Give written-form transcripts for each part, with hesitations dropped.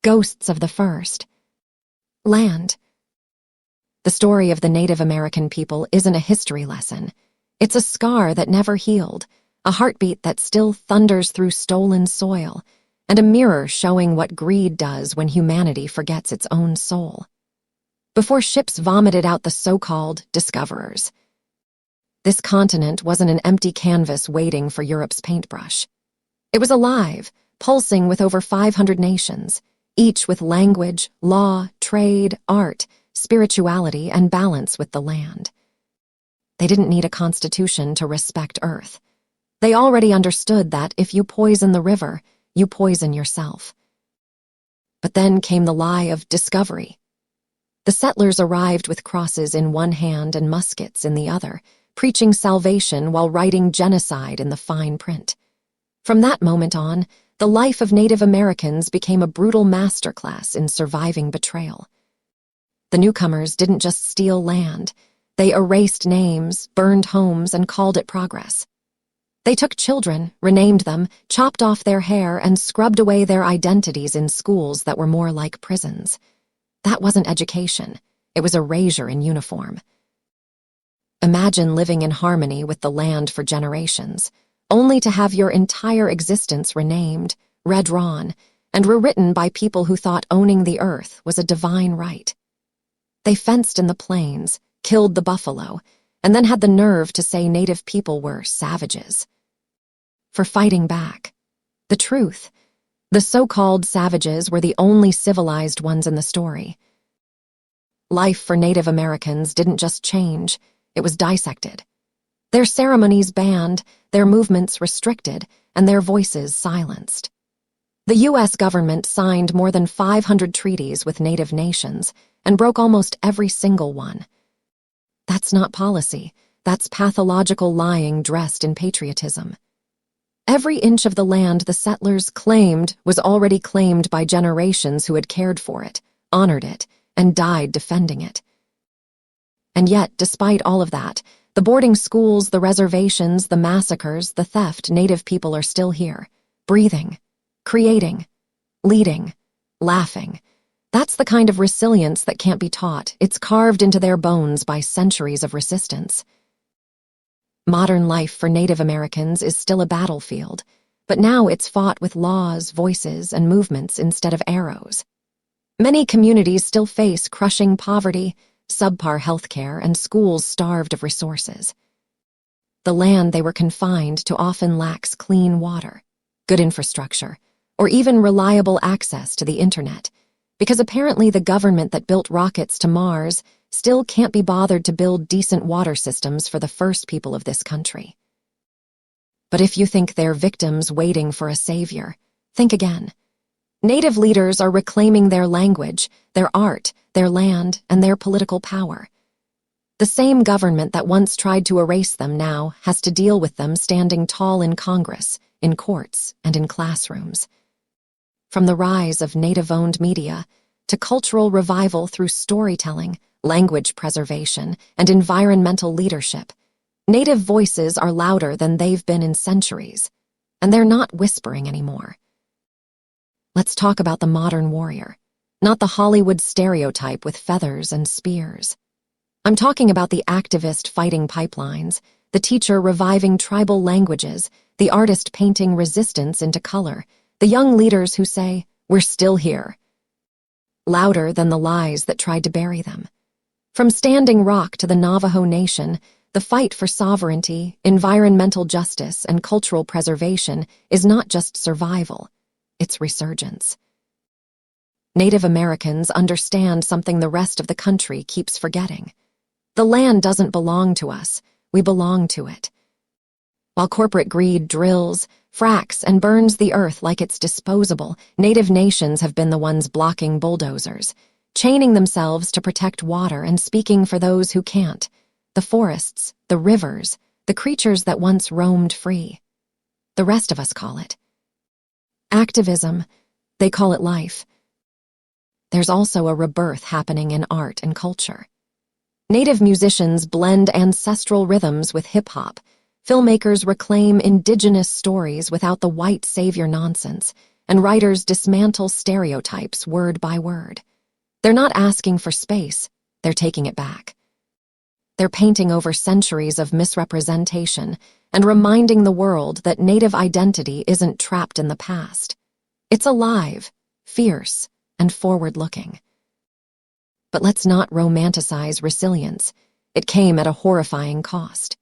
ghosts of the first. Land. The story of the Native American people isn't a history lesson. It's a scar that never healed, a heartbeat that still thunders through stolen soil, and a mirror showing what greed does when humanity forgets its own soul. Before ships vomited out the so-called discoverers, this continent wasn't an empty canvas waiting for Europe's paintbrush. It was alive, pulsing with over 500 nations, each with language, law, trade, art, spirituality, and balance with the land. They didn't need a constitution to respect Earth. They already understood that if you poison the river, you poison yourself. But then came the lie of discovery. The settlers arrived with crosses in one hand and muskets in the other, preaching salvation while writing genocide in the fine print. From that moment on, the life of Native Americans became a brutal masterclass in surviving betrayal. The newcomers didn't just steal land. They erased names, burned homes, and called it progress. They took children, renamed them, chopped off their hair, and scrubbed away their identities in schools that were more like prisons. That wasn't education. It was erasure in uniform. Imagine living in harmony with the land for generations, only to have your entire existence renamed, redrawn, and rewritten by people who thought owning the earth was a divine right. They fenced in the plains, killed the buffalo, and then had the nerve to say Native people were savages. For fighting back. The truth, the so-called savages were the only civilized ones in the story. Life for Native Americans didn't just change, it was dissected. Their ceremonies banned, their movements restricted, and their voices silenced. The U.S. government signed more than 500 treaties with Native nations and broke almost every single one. That's not policy, that's pathological lying dressed in patriotism. Every inch of the land the settlers claimed was already claimed by generations who had cared for it, honored it, and died defending it. And yet, despite all of that, the boarding schools, the reservations, the massacres, the theft, Native people are still here, breathing, creating, leading, laughing. That's the kind of resilience that can't be taught. It's carved into their bones by centuries of resistance. Modern life for Native Americans is still a battlefield, but now it's fought with laws, voices, and movements instead of arrows. Many communities still face crushing poverty, subpar healthcare, and schools starved of resources. The land they were confined to often lacks clean water, good infrastructure, or even reliable access to the internet, because apparently the government that built rockets to Mars still can't be bothered to build decent water systems for the first people of this country. But if you think they're victims waiting for a savior, think again. Native leaders are reclaiming their language, their art, their land, and their political power. The same government that once tried to erase them now has to deal with them standing tall in Congress, in courts, and in classrooms. From the rise of Native-owned media to cultural revival through storytelling, language preservation, and environmental leadership, Native voices are louder than they've been in centuries, and they're not whispering anymore. Let's talk about the modern warrior, not the Hollywood stereotype with feathers and spears. I'm talking about the activist fighting pipelines, the teacher reviving tribal languages, the artist painting resistance into color, the young leaders who say, "We're still here," louder than the lies that tried to bury them. From Standing Rock to the Navajo Nation, the fight for sovereignty, environmental justice, and cultural preservation is not just survival, it's resurgence. Native Americans understand something the rest of the country keeps forgetting. The land doesn't belong to us, we belong to it. While corporate greed drills, fracks, and burns the earth like it's disposable, Native nations have been the ones blocking bulldozers, chaining themselves to protect water and speaking for those who can't, the forests, the rivers, the creatures that once roamed free. The rest of us call it activism, they call it life. There's also a rebirth happening in art and culture. Native musicians blend ancestral rhythms with hip-hop, filmmakers reclaim indigenous stories without the white savior nonsense, and writers dismantle stereotypes word by word. They're not asking for space, they're taking it back. They're painting over centuries of misrepresentation and reminding the world that Native identity isn't trapped in the past. It's alive, fierce, and forward-looking. But let's not romanticize resilience. It came at a horrifying cost.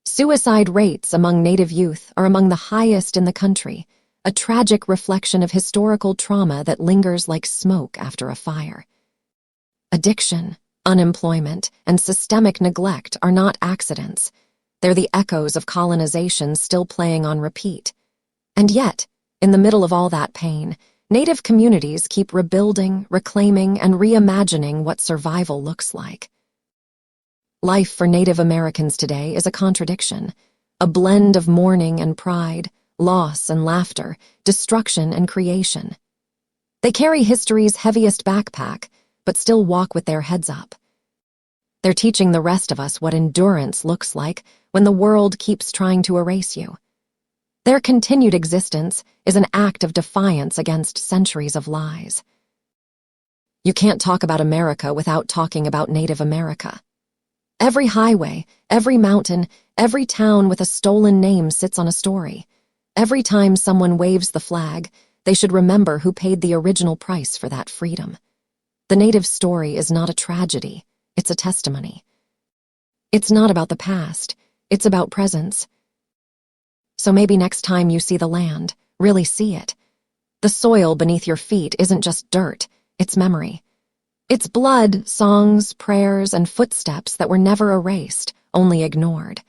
Suicide rates among Native youth are among the highest in the country, a tragic reflection of historical trauma that lingers like smoke after a fire. Addiction, unemployment, and systemic neglect are not accidents. They're the echoes of colonization still playing on repeat. And yet, in the middle of all that pain, Native communities keep rebuilding, reclaiming, and reimagining what survival looks like. Life for Native Americans today is a contradiction, a blend of mourning and pride, loss and laughter, destruction and creation. They carry history's heaviest backpack, but still walk with their heads up. They're teaching the rest of us what endurance looks like when the world keeps trying to erase you. Their continued existence is an act of defiance against centuries of lies. You can't talk about America without talking about Native America. Every highway, every mountain, every town with a stolen name sits on a story. Every time someone waves the flag, they should remember who paid the original price for that freedom. The Native story is not a tragedy, it's a testimony. It's not about the past, it's about presence. So maybe next time you see the land, really see it. The soil beneath your feet isn't just dirt, it's memory. It's blood, songs, prayers, and footsteps that were never erased, only ignored.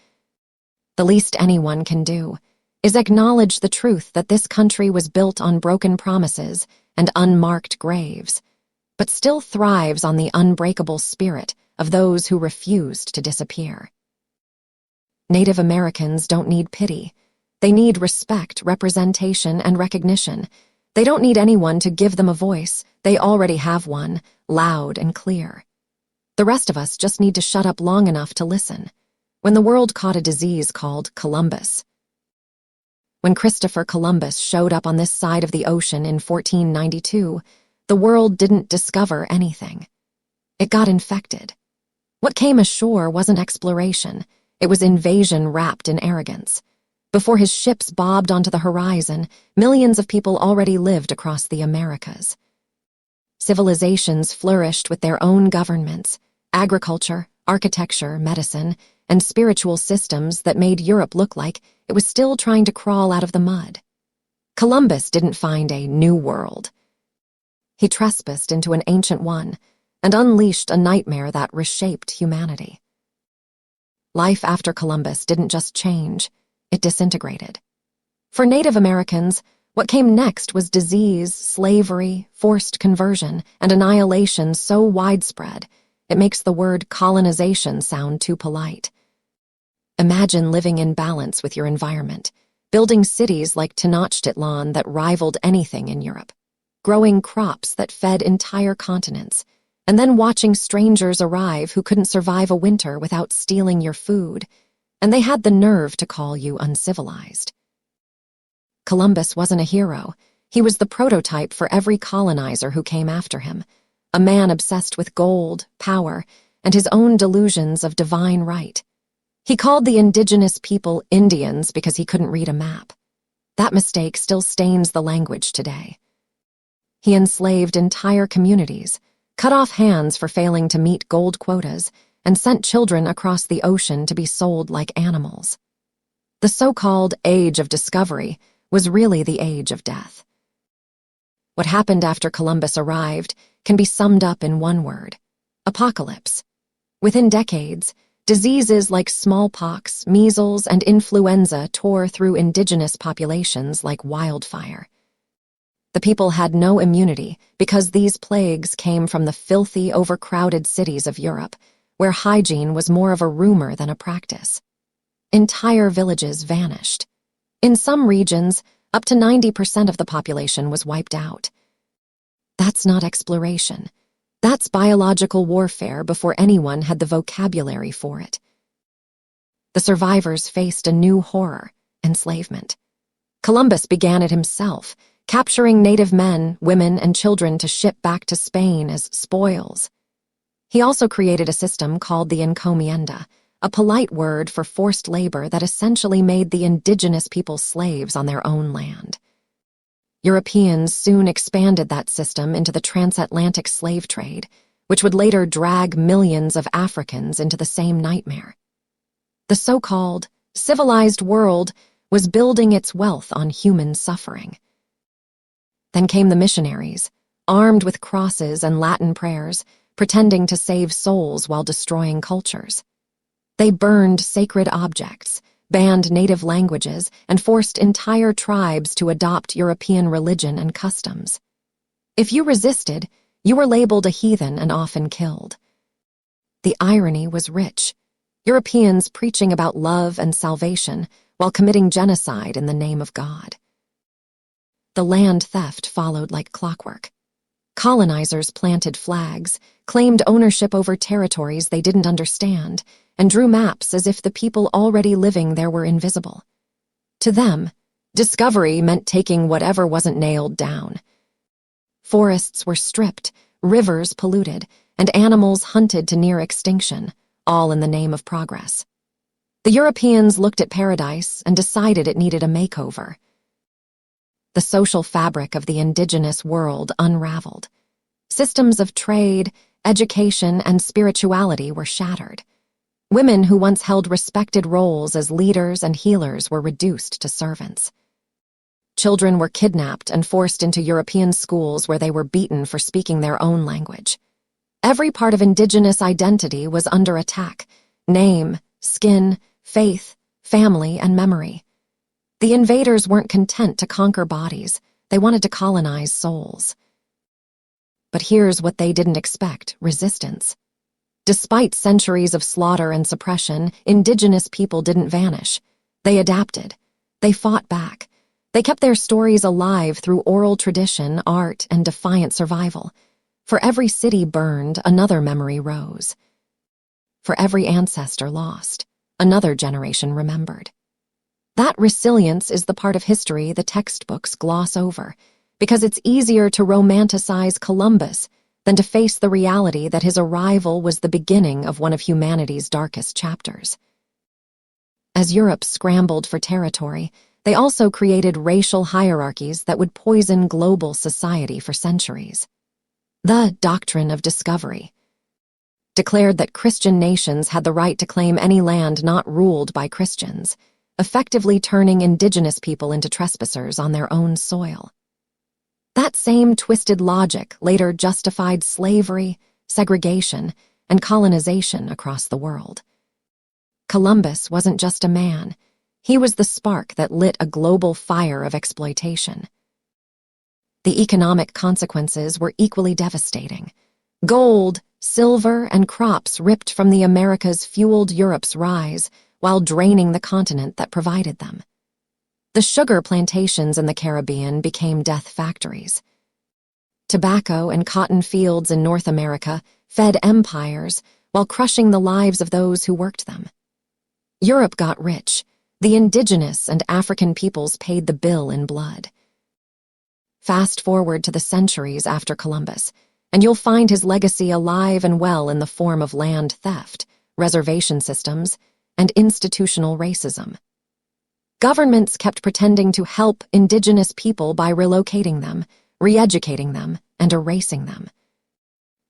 The least anyone can do is acknowledge the truth that this country was built on broken promises and unmarked graves, but still thrives on the unbreakable spirit of those who refused to disappear. Native Americans don't need pity. They need respect, representation, and recognition. They don't need anyone to give them a voice. They already have one, loud and clear. The rest of us just need to shut up long enough to listen. When the world caught a disease called Columbus. When Christopher Columbus showed up on this side of the ocean in 1492, the world didn't discover anything. It got infected. What came ashore wasn't exploration. It was invasion wrapped in arrogance. Before his ships bobbed onto the horizon, millions of people already lived across the Americas. Civilizations flourished with their own governments, agriculture, architecture, medicine, and spiritual systems that made Europe look like it was still trying to crawl out of the mud. Columbus didn't find a new world. He trespassed into an ancient one and unleashed a nightmare that reshaped humanity. Life after Columbus didn't just change, it disintegrated. For Native Americans, what came next was disease, slavery, forced conversion, and annihilation so widespread, it makes the word colonization sound too polite. Imagine living in balance with your environment, building cities like Tenochtitlan that rivaled anything in Europe, growing crops that fed entire continents, and then watching strangers arrive who couldn't survive a winter without stealing your food, and they had the nerve to call you uncivilized. Columbus wasn't a hero. He was the prototype for every colonizer who came after him, a man obsessed with gold, power, and his own delusions of divine right. He called the indigenous people Indians because he couldn't read a map. That mistake still stains the language today. He enslaved entire communities, cut off hands for failing to meet gold quotas, and sent children across the ocean to be sold like animals. The so-called Age of Discovery was really the Age of Death. What happened after Columbus arrived can be summed up in one word: apocalypse. Within decades, diseases like smallpox, measles, and influenza tore through indigenous populations like wildfire. The people had no immunity because these plagues came from the filthy, overcrowded cities of Europe, where hygiene was more of a rumor than a practice. Entire villages vanished. In some regions, up to 90% of the population was wiped out. That's not exploration. That's biological warfare before anyone had the vocabulary for it. The survivors faced a new horror: enslavement. Columbus began it himself, capturing native men, women, and children to ship back to Spain as spoils. He also created a system called the encomienda, a polite word for forced labor that essentially made the indigenous people slaves on their own land. Europeans soon expanded that system into the transatlantic slave trade, which would later drag millions of Africans into the same nightmare. The so-called civilized world was building its wealth on human suffering. Then came the missionaries, armed with crosses and Latin prayers, pretending to save souls while destroying cultures. They burned sacred objects, banned native languages, and forced entire tribes to adopt European religion and customs. If you resisted, you were labeled a heathen and often killed. The irony was rich. Europeans preaching about love and salvation while committing genocide in the name of God. The land theft followed like clockwork. Colonizers planted flags, claimed ownership over territories they didn't understand, and drew maps as if the people already living there were invisible. To them, discovery meant taking whatever wasn't nailed down. Forests were stripped, rivers polluted, and animals hunted to near extinction, all in the name of progress. The Europeans looked at paradise and decided it needed a makeover. The social fabric of the indigenous world unraveled. Systems of trade, education, and spirituality were shattered. Women who once held respected roles as leaders and healers were reduced to servants. Children were kidnapped and forced into European schools where they were beaten for speaking their own language. Every part of indigenous identity was under attack: name, skin, faith, family, and memory. The invaders weren't content to conquer bodies, they wanted to colonize souls. But here's what they didn't expect: resistance. Despite centuries of slaughter and suppression, indigenous people didn't vanish. They adapted. They fought back. They kept their stories alive through oral tradition, art, and defiant survival. For every city burned, another memory rose. For every ancestor lost, another generation remembered. That resilience is the part of history the textbooks gloss over, because it's easier to romanticize Columbus than to face the reality that his arrival was the beginning of one of humanity's darkest chapters. As Europe scrambled for territory, they also created racial hierarchies that would poison global society for centuries. The doctrine of discovery declared that Christian nations had the right to claim any land not ruled by Christians, effectively turning indigenous people into trespassers on their own soil. That same twisted logic later justified slavery, segregation, and colonization across the world. Columbus wasn't just a man. He was the spark that lit a global fire of exploitation. The economic consequences were equally devastating. Gold, silver, and crops ripped from the Americas fueled Europe's rise, while draining the continent that provided them. The sugar plantations in the Caribbean became death factories. Tobacco and cotton fields in North America fed empires while crushing the lives of those who worked them. Europe got rich. The indigenous and African peoples paid the bill in blood. Fast forward to the centuries after Columbus, and you'll find his legacy alive and well in the form of land theft, reservation systems, and institutional racism. Governments kept pretending to help indigenous people by relocating them, re-educating them, and erasing them.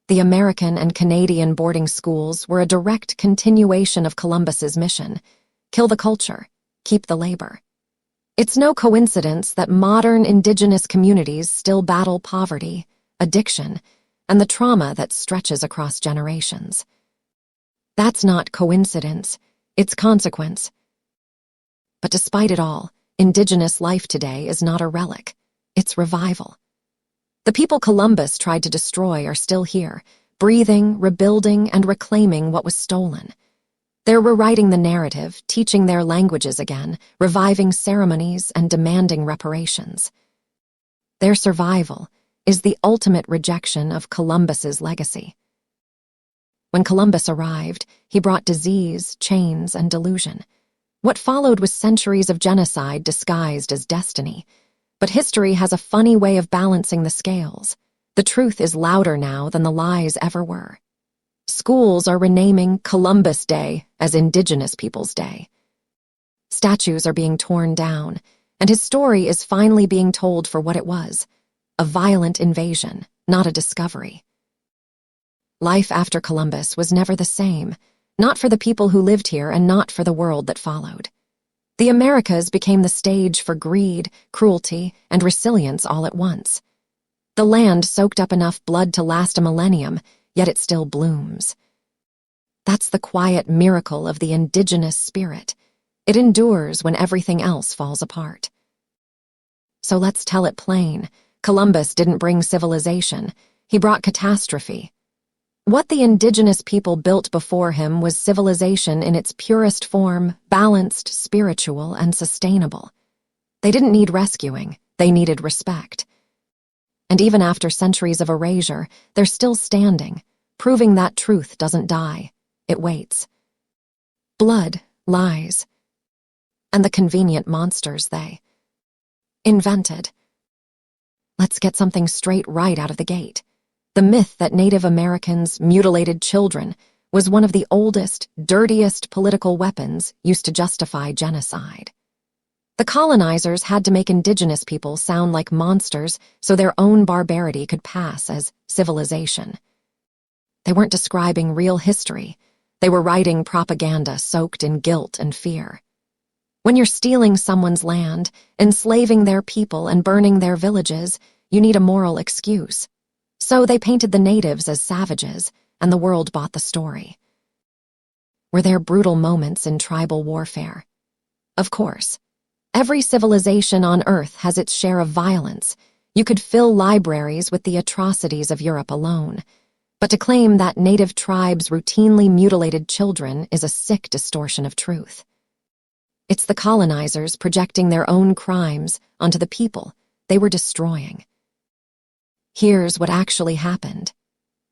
The American and Canadian boarding schools were a direct continuation of Columbus's mission: kill the culture, keep the labor. It's no coincidence that modern indigenous communities still battle poverty, addiction, and the trauma that stretches across generations. That's not coincidence. It's consequence. But despite it all, indigenous life today is not a relic. It's revival. The people Columbus tried to destroy are still here, breathing, rebuilding, and reclaiming what was stolen. They're rewriting the narrative, teaching their languages again, reviving ceremonies, and demanding reparations. Their survival is the ultimate rejection of Columbus's legacy. When Columbus arrived, he brought disease, chains, and delusion. What followed was centuries of genocide disguised as destiny. But history has a funny way of balancing the scales. The truth is louder now than the lies ever were. Schools are renaming Columbus Day as Indigenous Peoples Day. Statues are being torn down, and his story is finally being told for what it was, a violent invasion, not a discovery. Life after Columbus was never the same, not for the people who lived here and not for the world that followed. The Americas became the stage for greed, cruelty, and resilience all at once. The land soaked up enough blood to last a millennium, yet it still blooms. That's the quiet miracle of the indigenous spirit. It endures when everything else falls apart. So let's tell it plain. Columbus didn't bring civilization. He brought catastrophe. What the indigenous people built before him was civilization in its purest form, balanced, spiritual, and sustainable. They didn't need rescuing. They needed respect. And even after centuries of erasure, they're still standing, proving that truth doesn't die. It waits. Blood, lies, and the convenient monsters they invented. Let's get something straight right out of the gate. The myth that Native Americans mutilated children was one of the oldest, dirtiest political weapons used to justify genocide. The colonizers had to make indigenous people sound like monsters so their own barbarity could pass as civilization. They weren't describing real history. They were writing propaganda soaked in guilt and fear. When you're stealing someone's land, enslaving their people, and burning their villages, you need a moral excuse. So they painted the natives as savages, and the world bought the story. Were there brutal moments in tribal warfare? Of course. Every civilization on Earth has its share of violence. You could fill libraries with the atrocities of Europe alone. But to claim that native tribes routinely mutilated children is a sick distortion of truth. It's the colonizers projecting their own crimes onto the people they were destroying. Here's what actually happened.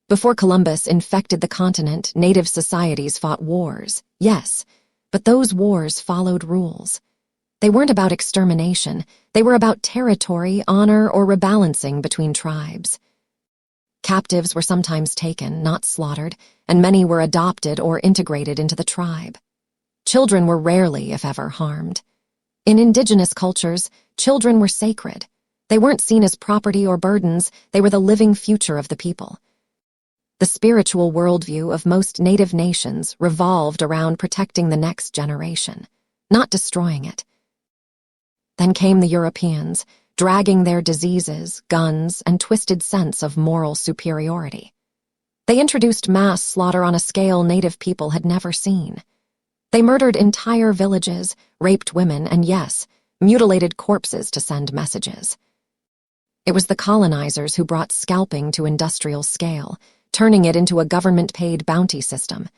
Before Columbus infected the continent, native societies fought wars, yes, but those wars followed rules. They weren't about extermination. They were about territory, honor, or rebalancing between tribes. Captives were sometimes taken, not slaughtered, and many were adopted or integrated into the tribe. Children were rarely, if ever, harmed. In indigenous cultures, children were sacred. They weren't seen as property or burdens. They were the living future of the people. The spiritual worldview of most native nations revolved around protecting the next generation, not destroying it. Then came the Europeans, dragging their diseases, guns, and twisted sense of moral superiority. They introduced mass slaughter on a scale native people had never seen. They murdered entire villages, raped women, and yes, mutilated corpses to send messages. It was the colonizers who brought scalping to industrial scale, turning it into a government-paid bounty system.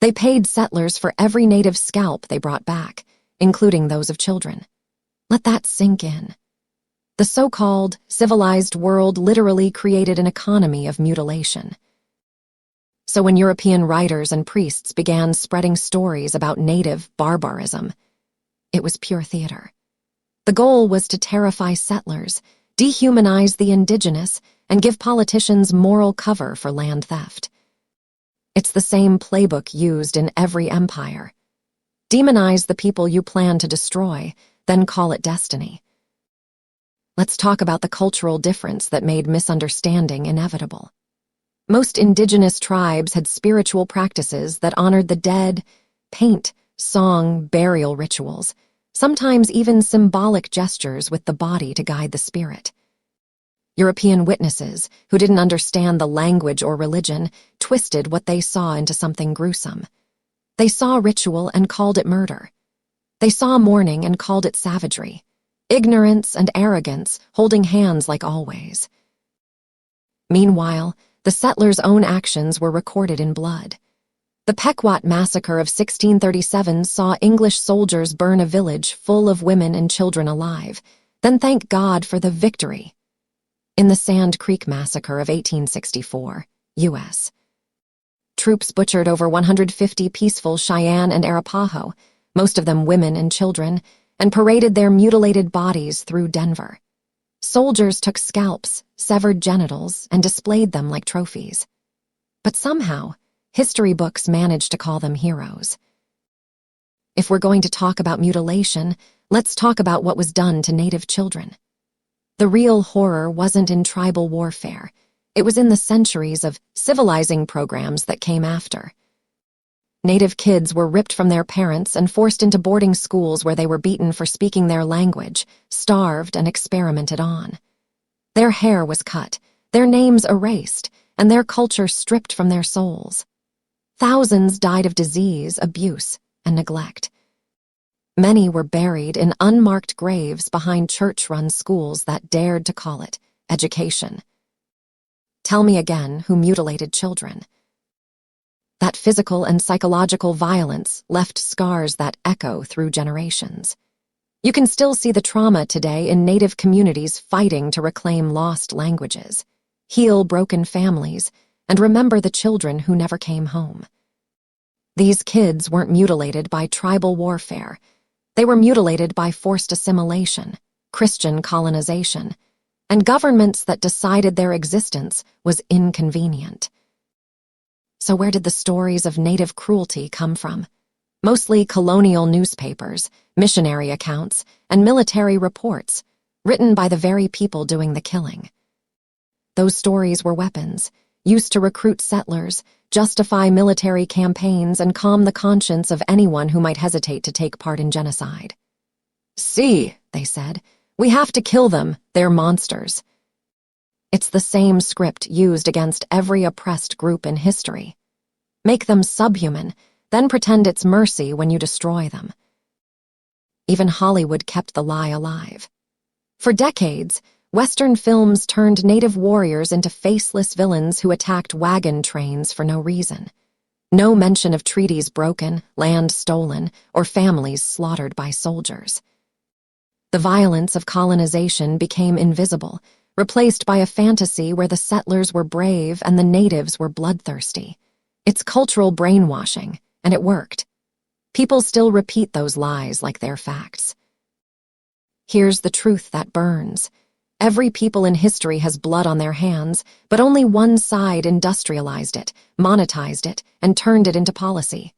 They paid settlers for every native scalp they brought back, including those of children. Let that sink in. The so-called civilized world literally created an economy of mutilation. So when European writers and priests began spreading stories about native barbarism, it was pure theater. The goal was to terrify settlers, dehumanize the indigenous, and give politicians moral cover for land theft. It's the same playbook used in every empire. Demonize the people you plan to destroy, then call it destiny. Let's talk about the cultural difference that made misunderstanding inevitable. Most indigenous tribes had spiritual practices that honored the dead, paint, song, burial rituals, sometimes even symbolic gestures with the body to guide the spirit. European witnesses, who didn't understand the language or religion, twisted what they saw into something gruesome. They saw ritual and called it murder. They saw mourning and called it savagery. Ignorance and arrogance holding hands like always. Meanwhile, the settlers' own actions were recorded in blood. The Pequot Massacre of 1637 saw English soldiers burn a village full of women and children alive, then thank God for the victory. In the Sand Creek Massacre of 1864, U.S., troops butchered over 150 peaceful Cheyenne and Arapaho, most of them women and children, and paraded their mutilated bodies through Denver. Soldiers took scalps, severed genitals, and displayed them like trophies. But somehow, history books managed to call them heroes. If we're going to talk about mutilation, let's talk about what was done to Native children. The real horror wasn't in tribal warfare. It was in the centuries of civilizing programs that came after. Native kids were ripped from their parents and forced into boarding schools where they were beaten for speaking their language, starved, and experimented on. Their hair was cut, their names erased, and their culture stripped from their souls. Thousands died of disease, abuse, and neglect. Many were buried in unmarked graves behind church-run schools that dared to call it education. Tell me again who mutilated children. That physical and psychological violence left scars that echo through generations. You can still see the trauma today in Native communities fighting to reclaim lost languages, heal broken families, and remember the children who never came home. These kids weren't mutilated by tribal warfare. They were mutilated by forced assimilation, Christian colonization, and governments that decided their existence was inconvenient. So where did the stories of Native cruelty come from? Mostly colonial newspapers, missionary accounts, and military reports, written by the very people doing the killing. Those stories were weapons, used to recruit settlers, justify military campaigns, and calm the conscience of anyone who might hesitate to take part in genocide. "See," they said, "we have to kill them, they're monsters." It's the same script used against every oppressed group in history. Make them subhuman, then pretend it's mercy when you destroy them. Even Hollywood kept the lie alive. For decades, Western films turned Native warriors into faceless villains who attacked wagon trains for no reason. No mention of treaties broken, land stolen, or families slaughtered by soldiers. The violence of colonization became invisible, replaced by a fantasy where the settlers were brave and the natives were bloodthirsty. It's cultural brainwashing, and it worked. People still repeat those lies like they're facts. Here's the truth that burns. Every people in history has blood on their hands, but only one side industrialized it, monetized it, and turned it into policy.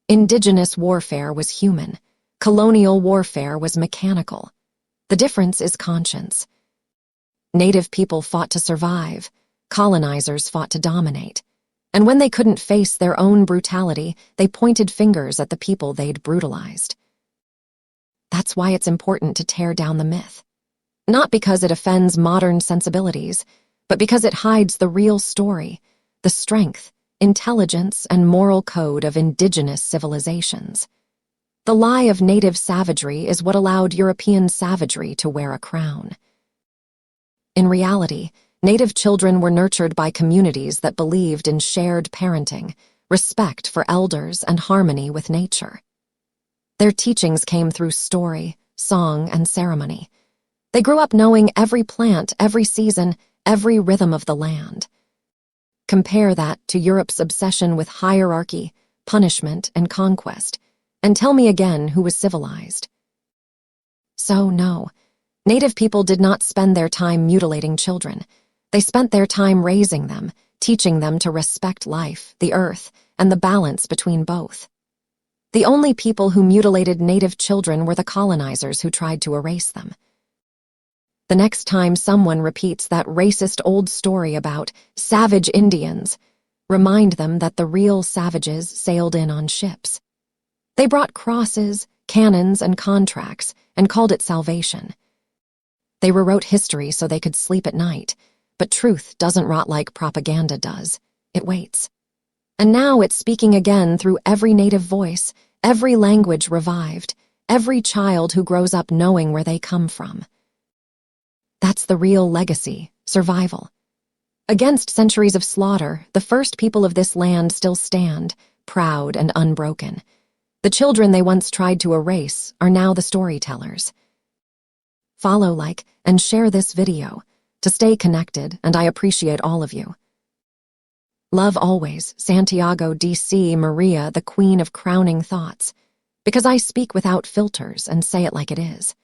Indigenous warfare was human. Colonial warfare was mechanical. The difference is conscience. Native people fought to survive. Colonizers fought to dominate. And when they couldn't face their own brutality, they pointed fingers at the people they'd brutalized. That's why it's important to tear down the myth. Not because it offends modern sensibilities, but because it hides the real story, the strength, intelligence, and moral code of indigenous civilizations. The lie of native savagery is what allowed European savagery to wear a crown. In reality, Native children were nurtured by communities that believed in shared parenting, respect for elders, and harmony with nature. Their teachings came through story, song, and ceremony. They grew up knowing every plant, every season, every rhythm of the land. Compare that to Europe's obsession with hierarchy, punishment, and conquest, and tell me again who was civilized. So, no, Native people did not spend their time mutilating children. They spent their time raising them, teaching them to respect life, the earth, and the balance between both. The only people who mutilated Native children were the colonizers who tried to erase them. The next time someone repeats that racist old story about savage Indians, remind them that the real savages sailed in on ships. They brought crosses, cannons, and contracts, and called it salvation. They rewrote history so they could sleep at night. But truth doesn't rot like propaganda does. It waits. And now it's speaking again through every native voice, every language revived, every child who grows up knowing where they come from. That's the real legacy, survival. Against centuries of slaughter, the first people of this land still stand, proud and unbroken. The children they once tried to erase are now the storytellers. Follow, like, and share this video to stay connected, and I appreciate all of you. Love always, Santiago DC Maria, the Queen of Crowning Thoughts, because I speak without filters and say it like it is.